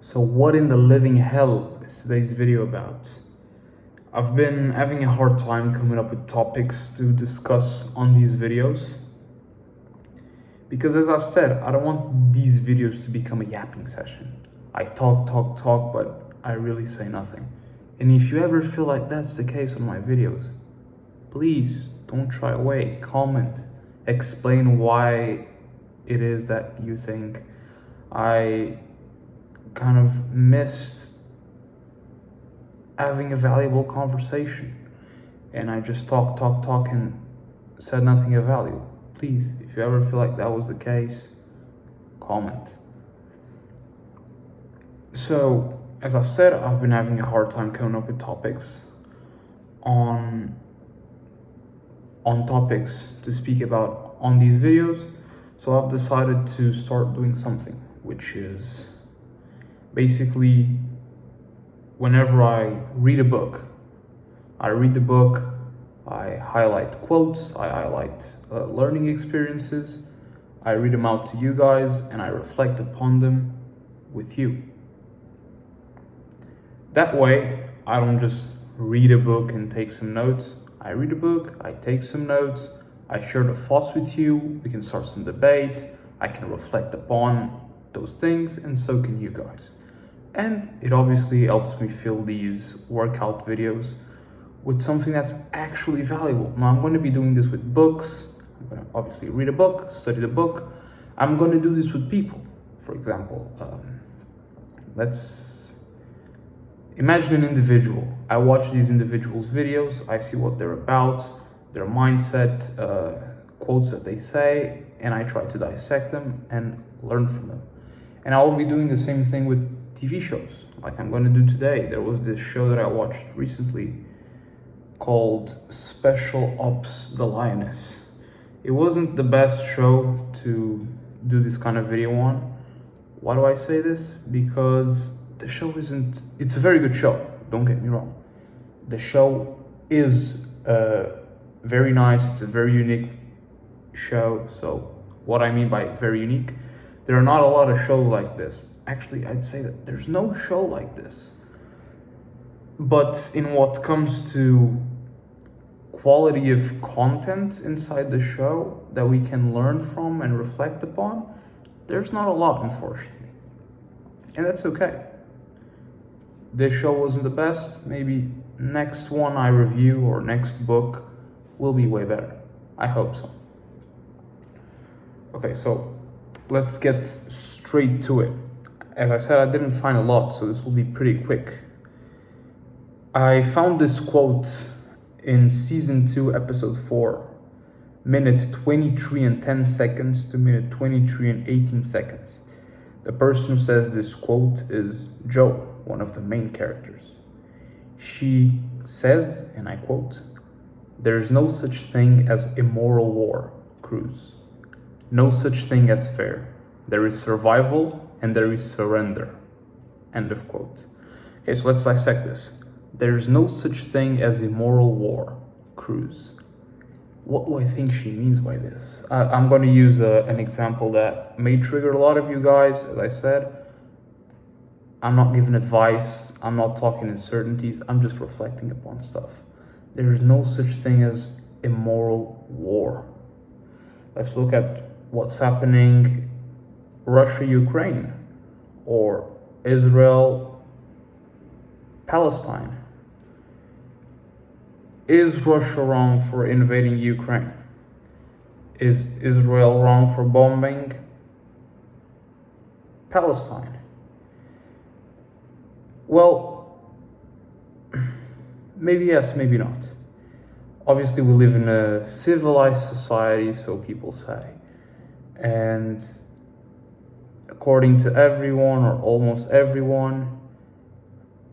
So what in the living hell is today's video about? I've been having a hard time coming up with topics to discuss on these videos. Because as I've said, I don't want these videos to become a yapping session. I talk, but I really say nothing. And if you ever feel like that's the case on my videos, please don't shy away, comment, explain why it is that you think I kind of missed having a valuable conversation and I just talk and said nothing of value. Please, if you ever feel like that was the case, comment. So, as I've said, I've been having a hard time coming up with topics on topics to speak about on these videos. So I've decided to start doing something, which is basically whenever I read a book, I highlight quotes, I highlight learning experiences, I read them out to you guys, and I reflect upon them with you. That way, I don't just read a book and take some notes. I read a book, I take some notes, I share the thoughts with you, we can start some debate, I can reflect upon those things, and so can you guys. And it obviously helps me fill these workout videos with something that's actually valuable. Now I'm going to be doing this with books. I'm going to obviously read a book, study the book. I'm going to do this with people. For example, let's imagine an individual. I watch these individuals' videos. I see what they're about, their mindset, quotes that they say, and I try to dissect them and learn from them. And I will be doing the same thing with TV shows, like I'm going to do today. There was this show that I watched recently called Special Ops the Lioness. It wasn't the best show to do this kind of video on. Why do I say this? Because the show it's a very good show, don't get me wrong. The show is very nice, it's a very unique show. So what I mean by very unique, there are not a lot of shows like this. Actually, I'd say that there's no show like this. But in what comes to quality of content inside the show that we can learn from and reflect upon, there's not a lot, unfortunately. And that's okay. This show wasn't the best. Maybe next one I review or next book will be way better. I hope so. Okay, so let's get straight to it. As I said, I didn't find a lot, so this will be pretty quick. I found this quote in season 2, episode 4, minute 23 and 10 seconds to minute 23 and 18 seconds. The person who says this quote is Jo, one of the main characters. She says, and I quote, "There's no such thing as immoral war, Cruz. No such thing as fair. There is survival and there is surrender." End of quote. Okay, so let's dissect this. There's no such thing as immoral war, Cruz. What do I think she means by this? I'm going to use an example that may trigger a lot of you guys. As I said, I'm not giving advice. I'm not talking in certainties. I'm just reflecting upon stuff. There's no such thing as immoral war. Let's look at what's happening Russia-Ukraine or Israel-Palestine. Is Russia wrong for invading Ukraine? Is Israel wrong for bombing Palestine? Well, maybe yes, maybe not. Obviously, we live in a civilized society, so people say. And according to everyone or almost everyone,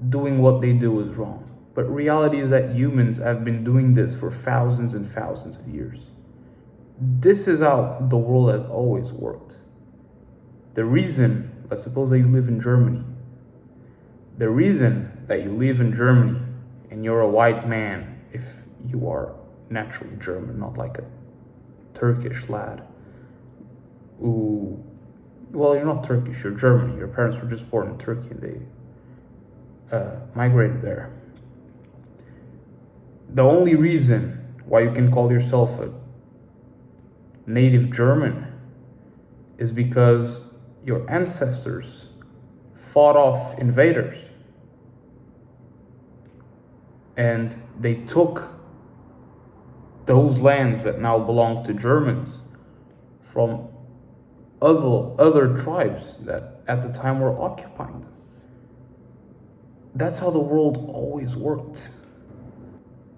doing what they do is wrong. But reality is that humans have been doing this for thousands and thousands of years. This is how the world has always worked. The reason, let's suppose that you live in Germany. The reason that you live in Germany and you're a white man, if you are naturally German, not like a Turkish lad who Well, you're not Turkish, you're German. Your parents were just born in Turkey and they migrated there. The only reason why you can call yourself a native German is because your ancestors fought off invaders and they took those lands that now belong to Germans from other tribes that at the time were occupying them. That's how the world always worked.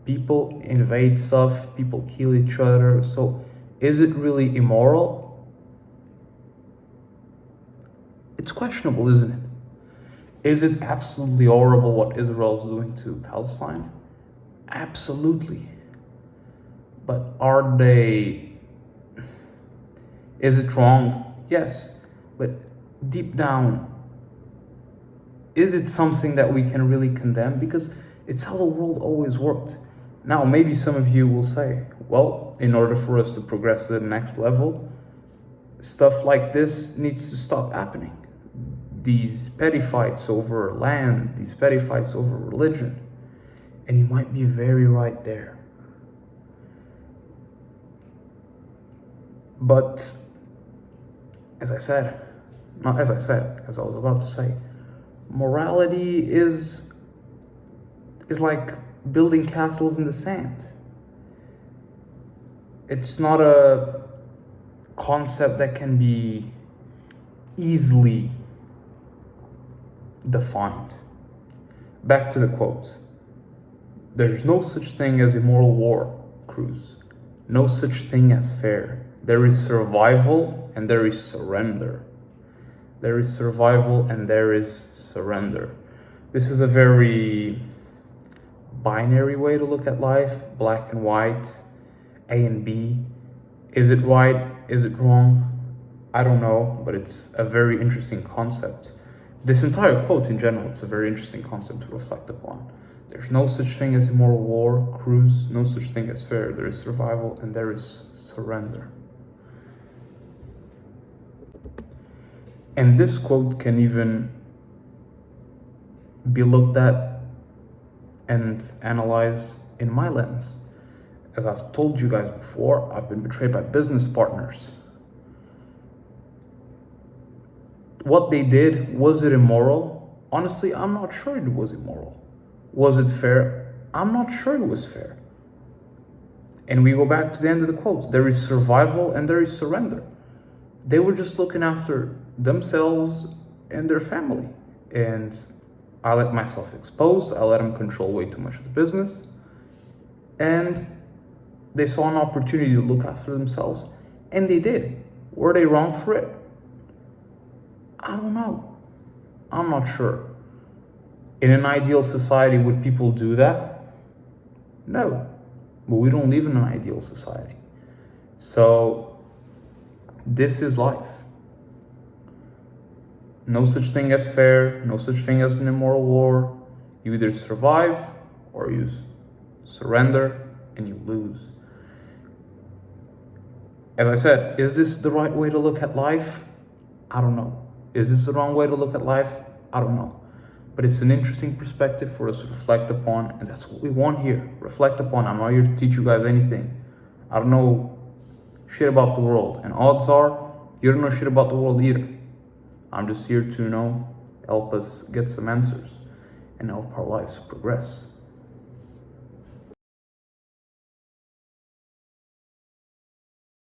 People invade stuff, people kill each other. So is it really immoral? It's questionable, isn't it? Is it absolutely horrible what Israel is doing to Palestine? Absolutely. But is it wrong? Yes. But deep down, is it something that we can really condemn? Because it's how the world always worked. Now, maybe some of you will say, well, in order for us to progress to the next level, stuff like this needs to stop happening. These petty fights over land, these petty fights over religion. And you might be very right there. But as I was about to say, morality is like building castles in the sand. It's not a concept that can be easily defined. Back to the quote. There's no such thing as immoral war, Cruz. No such thing as fair. There is survival and there is surrender. There is survival and there is surrender. This is a very binary way to look at life, black and white, A and B. Is it right? Is it wrong? I don't know, but it's a very interesting concept. This entire quote in general, it's a very interesting concept to reflect upon. There's no such thing as immoral war, Cruz, no such thing as fair. There is survival and there is surrender. And this quote can even be looked at and analyzed in my lens. As I've told you guys before, I've been betrayed by business partners. What they did, was it immoral? Honestly, I'm not sure it was immoral. Was it fair? I'm not sure it was fair. And we go back to the end of the quote. There is survival and there is surrender. They were just looking after themselves and their family. And I let myself expose. I let them control way too much of the business. And they saw an opportunity to look after themselves. And they did. Were they wrong for it? I don't know. I'm not sure. In an ideal society, would people do that? No. But we don't live in an ideal society. So, this is life. No such thing as fair, no such thing as an immoral war. You either survive or you surrender and you lose. As I said, is this the right way to look at life? I don't know. Is this the wrong way to look at life? I don't know. But it's an interesting perspective for us to reflect upon, and that's what we want here. Reflect upon. I'm not here to teach you guys anything. I don't know shit about the world, and odds are you don't know shit about the world either. I'm just here to help us get some answers and help our lives progress.